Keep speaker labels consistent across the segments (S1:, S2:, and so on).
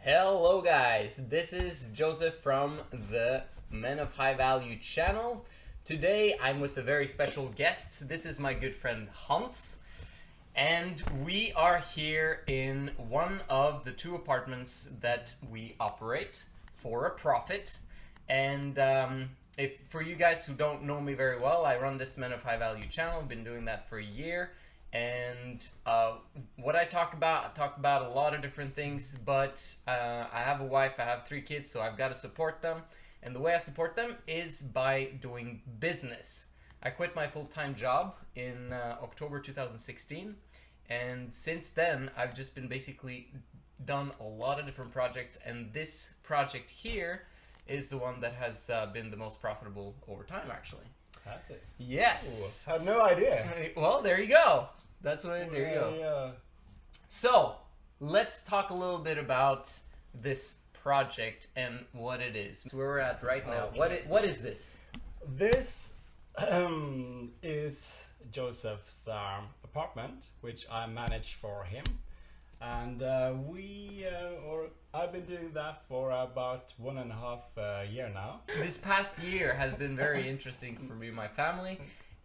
S1: Hello guys, this is Joseph from the Men of High Value channel. Today I'm with a very special guest. This is my good friend Hans, and we are here in one of the two apartments that we operate for a profit. And if for you guys who don't know me very well, I run this Men of High Value channel. I've been doing that for a year. And what I talk about a lot of different things, but I have a wife, I have 3 kids, so I've got to support them. And the way I support them is by doing business. I quit my full-time job in October 2016, and since then I've just been basically done a lot of different projects, and this project here is the one that has been the most profitable over time, actually.
S2: That's it.
S1: Yes.
S2: Ooh, I had no idea.
S1: Well, there you go. That's what. There you go.
S2: Yeah.
S1: So let's talk a little bit about this project and what it is. That's where we're at right now.
S2: Okay.
S1: What is this?
S2: This is Joseph's apartment, which I manage for him, and I've been doing that for about 1.5 year now.
S1: This past year has been very interesting for me and my family.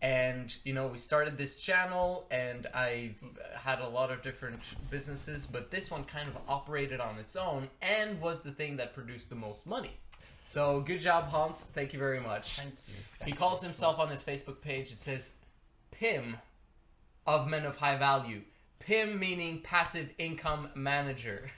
S1: And, you know, we started this channel and I've had a lot of different businesses, but this one kind of operated on its own and was the thing that produced the most money. So good job, Hans. Thank you very much.
S2: Thank you.
S1: He calls himself on his Facebook page, it says PIM of Men of High Value. PIM meaning passive income manager.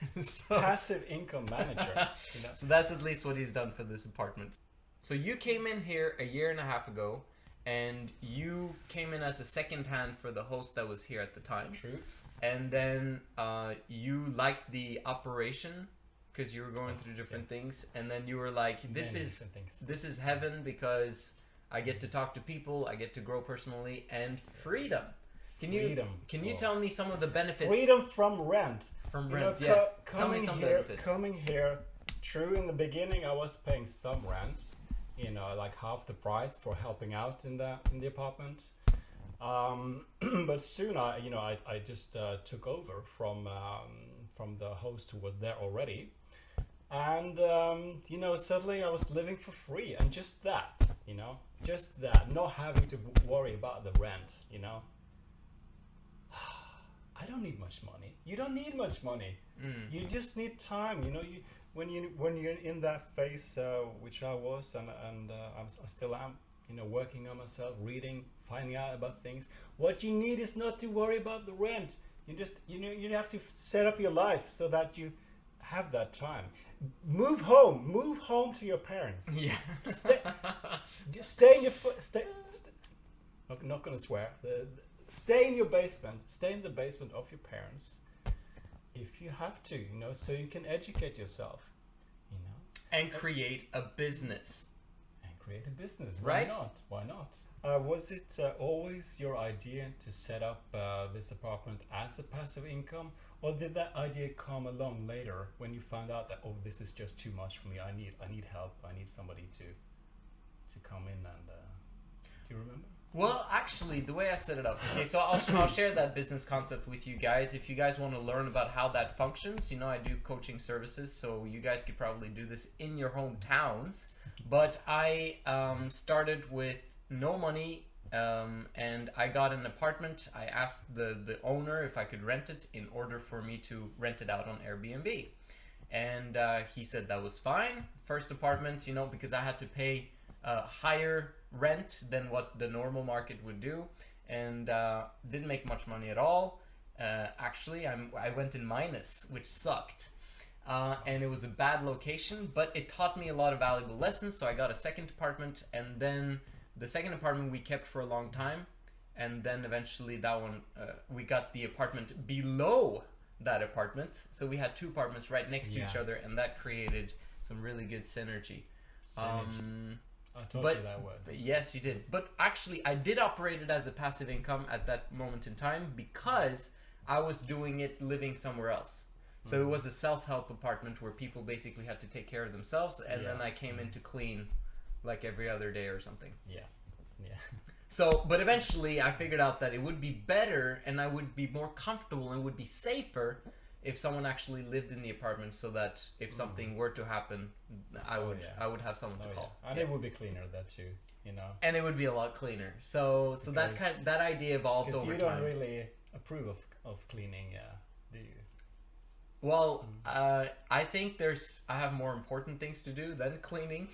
S2: Passive income manager.
S1: So that's at least what he's done for this apartment. So you came in here a year and a half ago, and you came in as a second hand for the host that was here at the time.
S2: True.
S1: And then you liked the operation because you were going through different things, and then you were like, this is heaven because I get to talk to people, I get to grow personally, and freedom. Can you tell me some of the benefits?
S2: Freedom from rent.
S1: From rent, yeah. Tell me
S2: Coming
S1: some
S2: here,
S1: benefits.
S2: coming here. True. In the beginning, I was paying some rent. You know, like half the price for helping out in the apartment. But soon I just took over from the host who was there already, and suddenly I was living for free, and just that, not having to worry about the rent. I don't need much money. You don't need much money. You just need time. When you're in that phase, which I was, and I still am, working on myself, reading, finding out about things. What you need is not to worry about the rent. You have to set up your life so that you have that time. Move home to your parents.
S1: Yeah.
S2: Just stay in your not gonna swear. Stay in your basement. Stay in the basement of your parents. If you have to, so you can educate yourself,
S1: and create a business.
S2: Right? Why not? Was it always your idea to set up this apartment as a passive income, or did that idea come along later when you found out that, oh, this is just too much for me? I need help. I need somebody to come in and. Do you remember?
S1: Well, actually, the way I set it up, okay, so I'll share that business concept with you guys. If you guys want to learn about how that functions, I do coaching services, so you guys could probably do this in your hometowns. But I started with no money, and I got an apartment. I asked the owner if I could rent it in order for me to rent it out on Airbnb. And he said that was fine. First apartment, because I had to pay higher rent than what the normal market would do, and didn't make much money at all. Actually, I went in minus, which sucked, and it was a bad location, but it taught me a lot of valuable lessons. So I got a second apartment, and then the second apartment we kept for a long time, and then eventually that one we got the apartment below that apartment, so we had 2 apartments right next to each other, and that created some really good synergy.
S2: I taught you that word.
S1: Yes, you did. But actually, I did operate it as a passive income at that moment in time because I was doing it living somewhere else. So it was a self-help apartment where people basically had to take care of themselves, and then I came in to clean like every other day or something.
S2: Yeah.
S1: So, but eventually I figured out that it would be better and I would be more comfortable and would be safer if someone actually lived in the apartment, so that if something were to happen, I would have someone to call.
S2: And it would be cleaner that too, you know.
S1: And it would be a lot cleaner. So that idea evolved over time.
S2: Because you don't really approve of cleaning, do you?
S1: Well, I think I have more important things to do than cleaning.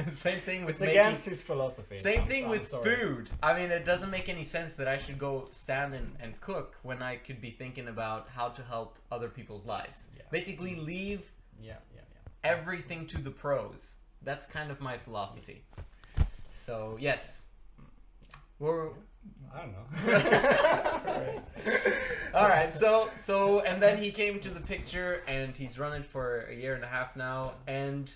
S1: Same thing with
S2: it's against his philosophy.
S1: Same thing with food. I mean, it doesn't make any sense that I should go stand and cook when I could be thinking about how to help other people's lives. Yeah. Basically, leave everything to the pros. That's kind of my philosophy. So, yes.
S2: I don't know.
S1: All right. So, and then he came to the picture, and he's run it for a year and a half now. And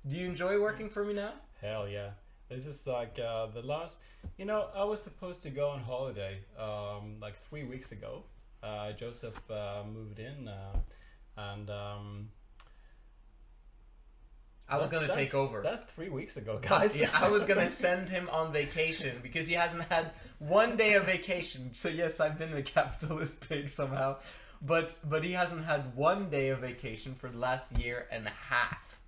S1: do you enjoy working for me now?
S2: Hell yeah! This is like the last. You know, I was supposed to go on holiday like 3 weeks ago. Joseph moved in, and
S1: I was going to take over.
S2: That's 3 weeks ago, guys.
S1: Yeah, I was going to send him on vacation because he hasn't had one day of vacation. So yes, I've been a capitalist pig somehow. But he hasn't had one day of vacation for the last year and a half.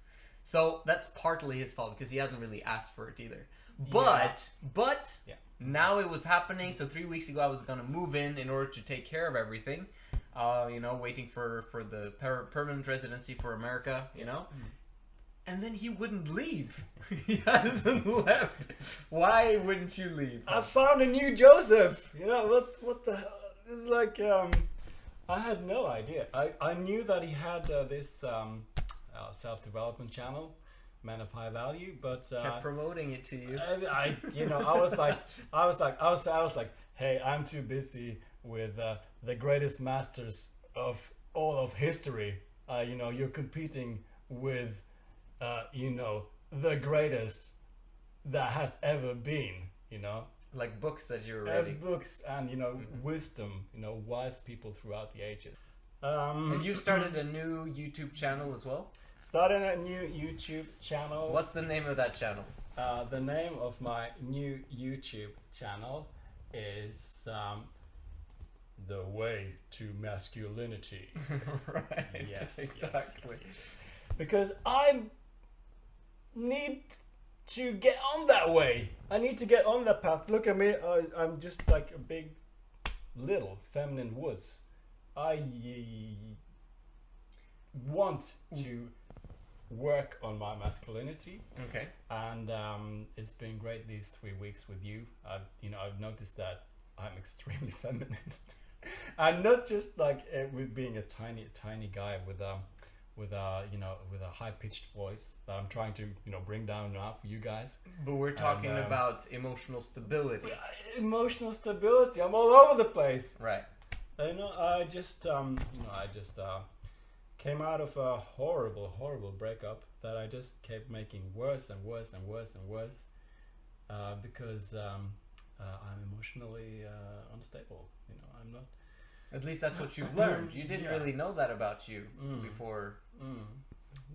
S1: So that's partly his fault because he hasn't really asked for it either. But now it was happening. So 3 weeks ago I was going to move in order to take care of everything. You know, waiting for the permanent residency for America, you know. And then he wouldn't leave. He hasn't left. Why wouldn't you leave?
S2: I found a new Joseph. You know what the hell? It's like I had no idea. I knew that he had this self-development channel, Men of High Value, but
S1: kept promoting it to you.
S2: I was like, hey, I'm too busy with the greatest masters of all of history. You know, you're competing with you know, the greatest that has ever been, you know.
S1: Like books that you're reading.
S2: Books and, you know, wisdom, you know, wise people throughout the ages.
S1: And you started a new YouTube channel as well?
S2: Started a new YouTube channel.
S1: What's the name of that channel?
S2: The name of my new YouTube channel is The Way to Masculinity.
S1: Right,
S2: yes,
S1: exactly.
S2: Yes. Because I need to get on that way. I need to get on that path. Look at me. I'm just like a big, little feminine wuss. I want to work on my masculinity.
S1: Okay.
S2: And it's been great these 3 weeks with you. I've noticed that I'm extremely feminine, and not just like with being a tiny guy with a high-pitched voice that I'm trying to bring down now for you guys.
S1: But we're talking about emotional stability.
S2: Emotional stability. I'm all over the place.
S1: Right.
S2: I just came out of a horrible breakup that I just kept making worse and worse and worse and worse because I'm emotionally unstable. I'm not.
S1: At least that's what you've learned. You didn't really know that about you before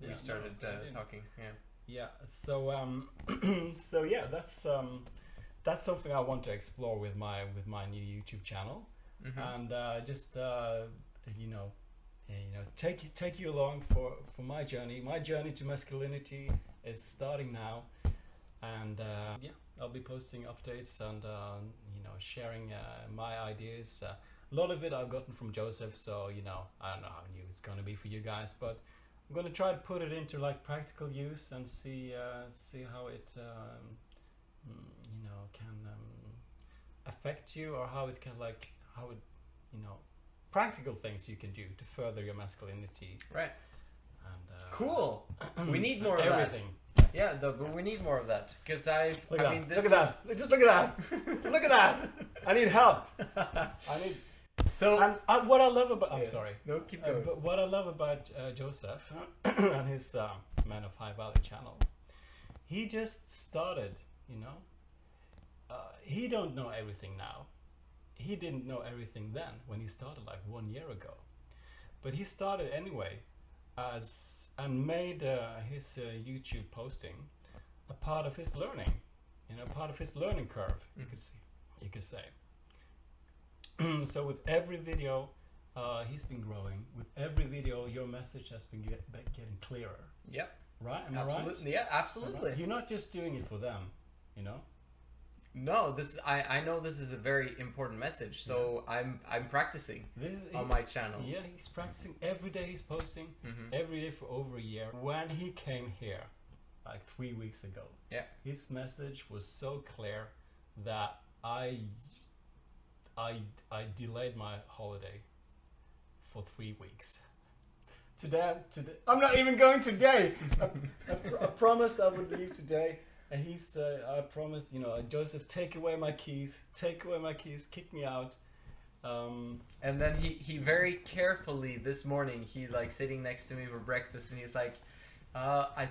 S1: we started talking.
S2: Yeah. So yeah, that's something I want to explore with my new YouTube channel, and just take you along for my journey. My journey to masculinity is starting now, and I'll be posting updates and sharing my ideas. A lot of it I've gotten from Joseph, so I don't know how new it's going to be for you guys, but I'm going to try to put it into like practical use and see how it can affect you, or how it can practical things you can do to further your masculinity.
S1: Right.
S2: And
S1: cool. We need more of
S2: everything.
S1: That. Yeah, but we need more of that because look at that. Just look at that. Look at that.
S2: I need help. I need.
S1: So
S2: and what I love about I'm sorry.
S1: No, keep going.
S2: But what I love about Joseph and his Man of High Value channel, he just started. He don't know everything now. He didn't know everything then when he started like 1 year ago, but he started anyway, and made his YouTube posting a part of his learning, part of his learning curve. You could say. So with every video he's been growing. With every video, your message has been getting clearer.
S1: Yep.
S2: Right? Am
S1: Absolutely.
S2: I right?
S1: Yeah, absolutely.
S2: Right? You're not just doing it for them, you know?
S1: No, this I know this is a very important message, so I'm practicing on my channel.
S2: Yeah, he's practicing every day. He's posting every day for over a year. When he came here, like 3 weeks ago, his message was so clear that I delayed my holiday for 3 weeks. Today, I'm not even going today. I promised I would leave today. And he said, I promised, you know, Joseph, take away my keys, kick me out.
S1: And then he very carefully this morning, he like sitting next to me for breakfast, and he's like, I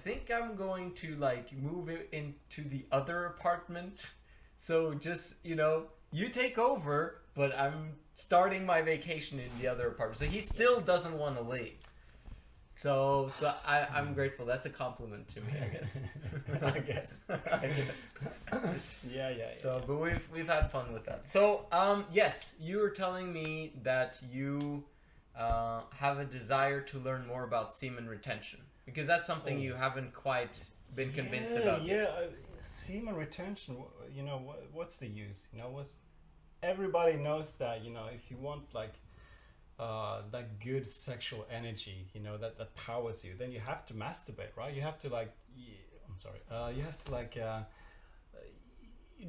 S1: think I'm going to like move it into the other apartment. So just, you know, you take over, but I'm starting my vacation in the other apartment. So he still doesn't want to leave. So I'm grateful. That's a compliment to me, I guess. I guess.
S2: Yeah.
S1: So, but we've had fun with that. So, yes, you were telling me that you have a desire to learn more about semen retention, because that's something you haven't quite been convinced about yet.
S2: Semen retention. You know, what's the use? You know, everybody knows that. You know, if you want like that good sexual energy, you know, that powers you, then you have to masturbate, right? You have to like, you have to like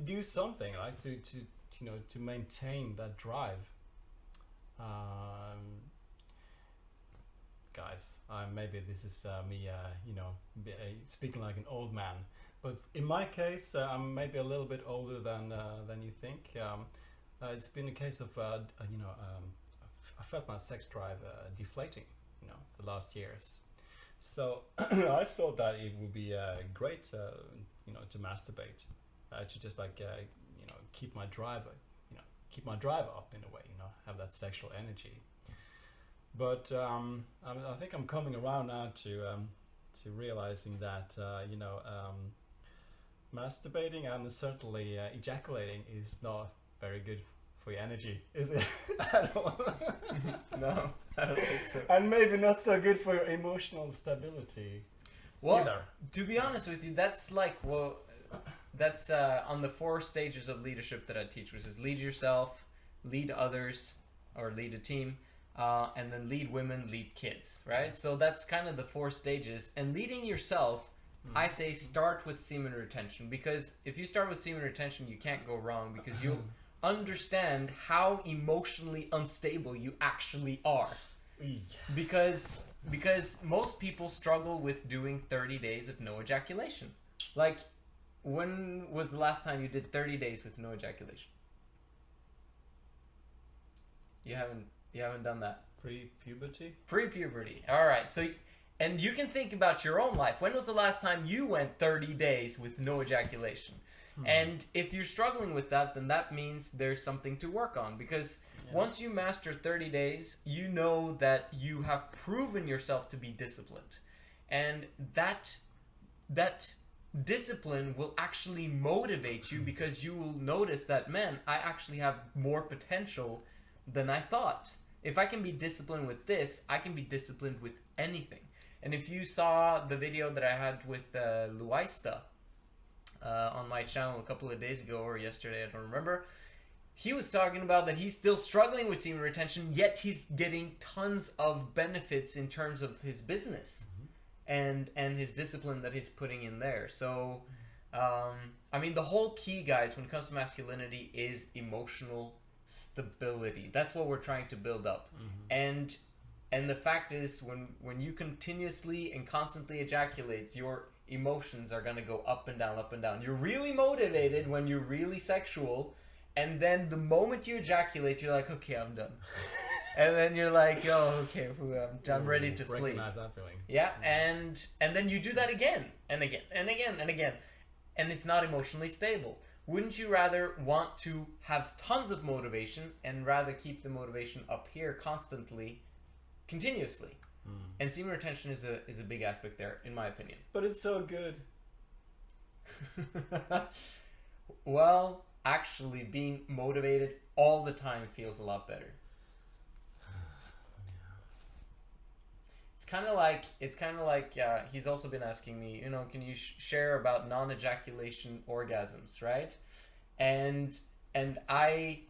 S2: do something like to you know, to maintain that drive. Guys, maybe this is me, you know, speaking like an old man, but in my case, I'm maybe a little bit older than you think. It's been a case of you know, I felt my sex drive deflating, you know, the last years. So I thought that it would be great, you know, to masturbate, to just like, you know, keep my drive up in a way, you know, have that sexual energy. But I think I'm coming around now to realizing that, you know, masturbating and certainly ejaculating is not very good for your energy, is it? At all?
S1: No, I don't think so.
S2: And maybe not so good for your emotional stability.
S1: Well,
S2: either.
S1: To be honest with you, that's like, well, that's on the 4 stages of leadership that I teach, which is lead yourself, lead others, or lead a team, and then lead women, lead kids, right? So that's kind of the 4 stages. And leading yourself, I say start with semen retention, because if you start with semen retention, you can't go wrong, because you'll understand how emotionally unstable you actually are. Because most people struggle with doing 30 days of no ejaculation. Like, when was the last time you did 30 days with no ejaculation? You haven't done that.
S2: Pre-puberty?
S1: Pre-puberty. All right. So, and you can think about your own life. When was the last time you went 30 days with no ejaculation? And if you're struggling with that, then that means there's something to work on, because once you master 30 days, you know that you have proven yourself to be disciplined. And that discipline will actually motivate you, because you will notice that, man, I actually have more potential than I thought. If I can be disciplined with this, I can be disciplined with anything. And if you saw the video that I had with Luaista, on my channel a couple of days ago or yesterday, I don't remember, he was talking about that he's still struggling with semen retention, yet he's getting tons of benefits in terms of his business and his discipline that he's putting in there. So, I mean, the whole key, guys, when it comes to masculinity is emotional stability. That's what we're trying to build up. And the fact is, when you continuously and constantly ejaculate, your emotions are going to go up and down, up and down. You're really motivated when you're really sexual, and then the moment you ejaculate, you're like, okay, I'm done. And then you're like, oh, okay, I'm ready to sleep.
S2: Recognize that feeling.
S1: Yeah, and then you do that again, and again, and again, and again, and it's not emotionally stable. Wouldn't you rather want to have tons of motivation and rather keep the motivation up here constantly, continuously? And semen retention is a big aspect there, in my opinion.
S2: But it's so good.
S1: Well, actually, being motivated all the time feels a lot better. It's kind of like he's also been asking me, you know, can you share about non-ejaculation orgasms, right? And I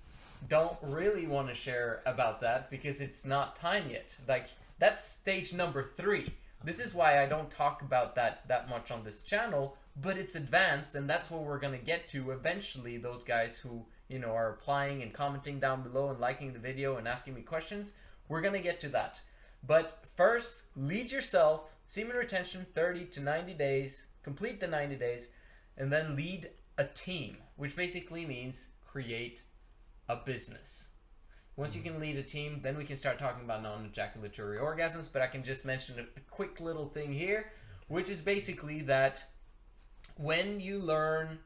S1: don't really want to share about that because it's not time yet. Like, that's stage number 3. This is why I don't talk about that much on this channel, but it's advanced, and that's what we're going to get to eventually. Those guys who, you know, are applying and commenting down below and liking the video and asking me questions, we're going to get to that. But first, lead yourself, semen retention 30 to 90 days, complete the 90 days, and then lead a team, which basically means create a business. Once you can lead a team, then we can start talking about non-ejaculatory orgasms, but I can just mention a quick little thing here, which is basically that when you learn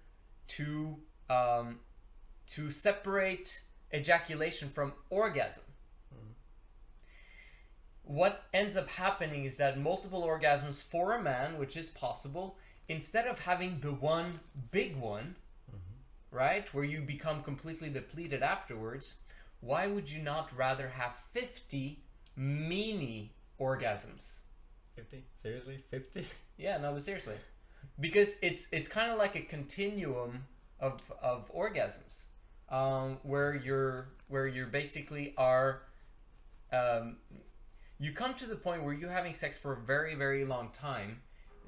S1: to separate ejaculation from orgasm, what ends up happening is that multiple orgasms for a man, which is possible, instead of having the one big one, right, where you become completely depleted afterwards, why would you not rather have 50 mini orgasms?
S2: 50? Seriously? 50?
S1: Yeah, no, but seriously. Because it's kind of like a continuum of orgasms, where you're basically are, you come to the point where you're having sex for a very, very long time,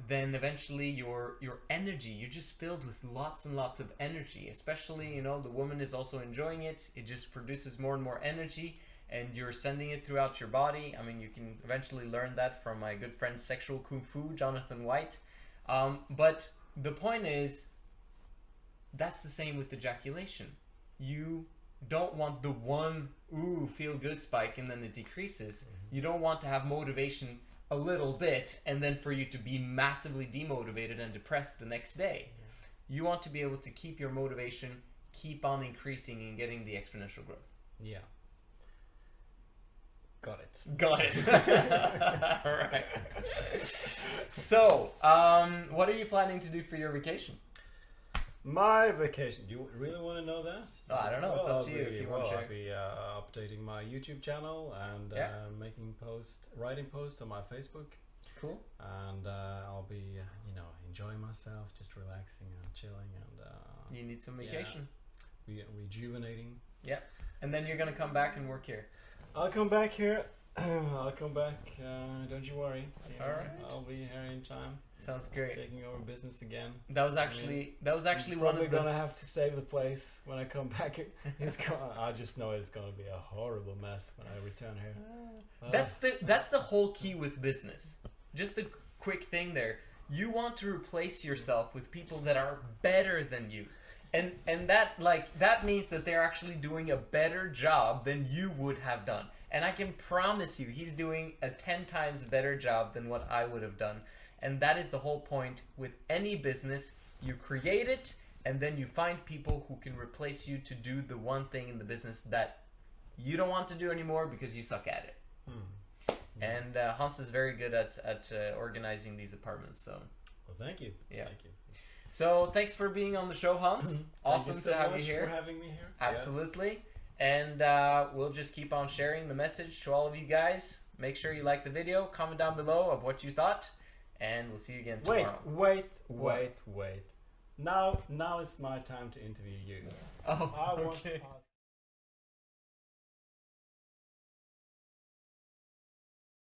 S1: then eventually your energy, you're just filled with lots and lots of energy, especially, you know, the woman is also enjoying it. It just produces more and more energy, and you're sending it throughout your body. I mean, you can eventually learn that from my good friend Sexual Kung Fu, Jonathan White. But the point is, that's the same with ejaculation. You don't want the one feel good spike and then it decreases. You don't want to have motivation a little bit and then for you to be massively demotivated and depressed the next day. You want to be able to keep your motivation, keep on increasing and getting the exponential growth.
S2: Yeah. Got it.
S1: Got it. All right. So, what are you planning to do for your vacation?
S2: My vacation. Do you really want to know that?
S1: Oh, I don't know. It's up to you if you want to share.
S2: I'll be updating my YouTube channel and writing posts on my Facebook.
S1: Cool.
S2: And I'll be, enjoying myself, just relaxing and chilling and.
S1: You need some vacation.
S2: Rejuvenating.
S1: Yeah. And then you're gonna come back and work here.
S2: I'll come back here. I'll come back. Don't you worry.
S1: All right.
S2: I'll be here in time.
S1: Sounds great.
S2: Taking over business again.
S1: That was actually one of the.
S2: Probably gonna have to save the place when I come back. I just know it's gonna be a horrible mess when I return here.
S1: That's the whole key with business. Just a quick thing there. You want to replace yourself with people that are better than you. And that means that they're actually doing a better job than you would have done. And I can promise you he's doing a 10 times better job than what I would have done. And that is the whole point with any business. You create it, and then you find people who can replace you to do the one thing in the business that you don't want to do anymore because you suck at it. And Hans is very good at organizing these apartments. So,
S2: well, thank you.
S1: Yeah.
S2: Thank you.
S1: So thanks for being on the show, Hans. Awesome
S2: Thank you so
S1: to have
S2: much
S1: you here.
S2: For having me here.
S1: Absolutely. And we'll just keep on sharing the message to all of you guys. Make sure you like the video, comment down below of what you thought, and we'll see you again tomorrow.
S2: Wait. Now it's my time to interview you.
S1: Oh,
S2: I
S1: okay.
S2: want